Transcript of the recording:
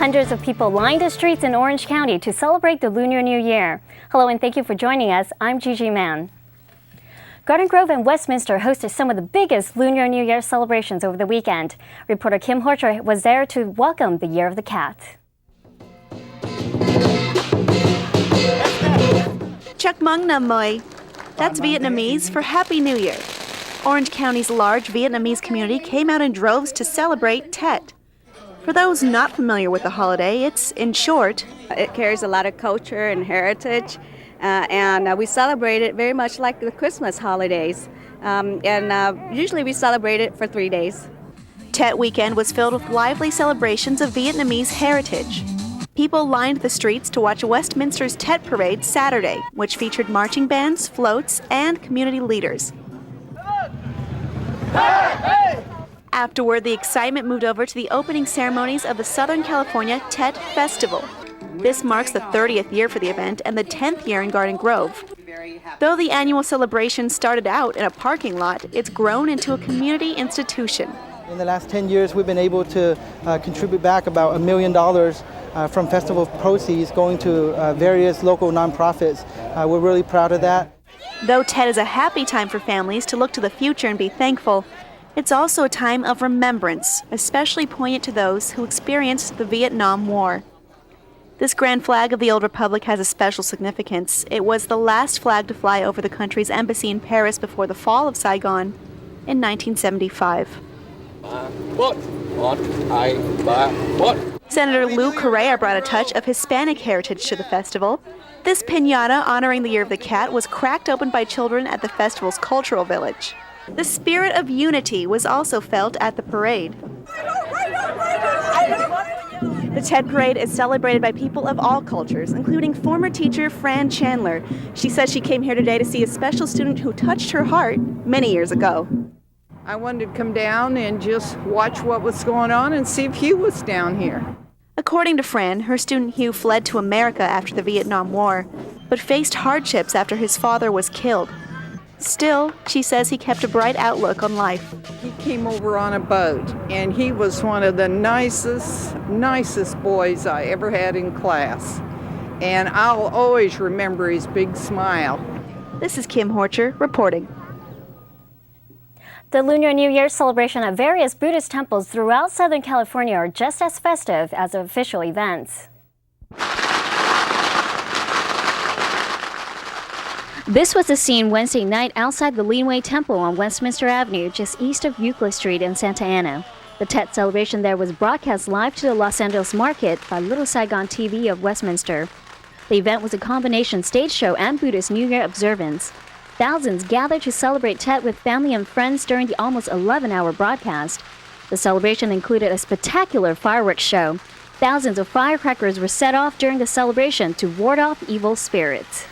Hundreds of people lined the streets in Orange County to celebrate the Lunar New Year. Hello and thank you for joining us. I'm Gigi Mann. Garden Grove and Westminster hosted some of the biggest Lunar New Year celebrations over the weekend. Reporter Kim Horcher was there to welcome the Year of the Cat. Chúc mừng năm mới. That's Vietnamese for Happy New Year. Orange County's large Vietnamese community came out in droves to celebrate TET. For those not familiar with the holiday, it's, in short, it carries a lot of culture and heritage, and we celebrate it very much like the Christmas holidays. Usually we celebrate it for 3 days. TET weekend was filled with lively celebrations of Vietnamese heritage. People lined the streets to watch Westminster's TET parade Saturday, which featured marching bands, floats, and community leaders. Afterward, the excitement moved over to the opening ceremonies of the Southern California TET Festival. This marks the 30th year for the event and the 10th year in Garden Grove. Though the annual celebration started out in a parking lot, it's grown into a community institution. In the last 10 years, we've been able to contribute back about $1 million from festival proceeds going to various local nonprofits. We're really proud of that. Though TET is a happy time for families to look to the future and be thankful, it's also a time of remembrance, especially poignant to those who experienced the Vietnam War. This grand flag of the old republic has a special significance. It was the last flag to fly over the country's embassy in Paris before the fall of Saigon in 1975. Senator Lou Correa brought a touch of Hispanic heritage to the festival. This piñata honoring the Year of the Cat was cracked open by children at the festival's cultural village. The spirit of unity was also felt at the parade. The TET parade is celebrated by people of all cultures, including former teacher Fran Chandler. She says she came here today to see a special student who touched her heart many years ago. I wanted to come down and just watch what was going on and see if Hugh was down here. According to Fran, her student Hugh fled to America after the Vietnam War, but faced hardships after his father was killed. Still, she says he kept a bright outlook on life. He came over on a boat, and he was one of the nicest boys I ever had in class. And I'll always remember his big smile. This is Kim Horcher reporting. The Lunar New Year celebration at various Buddhist temples throughout Southern California are just as festive as official events. This was the scene Wednesday night outside the Linway Temple on Westminster Avenue, just east of Euclid Street in Santa Ana. The TET celebration there was broadcast live to the Los Angeles market by Little Saigon TV of Westminster. The event was a combination stage show and Buddhist New Year observance. Thousands gathered to celebrate TET with family and friends during the almost 11-hour broadcast. The celebration included a spectacular fireworks show. Thousands of firecrackers were set off during the celebration to ward off evil spirits.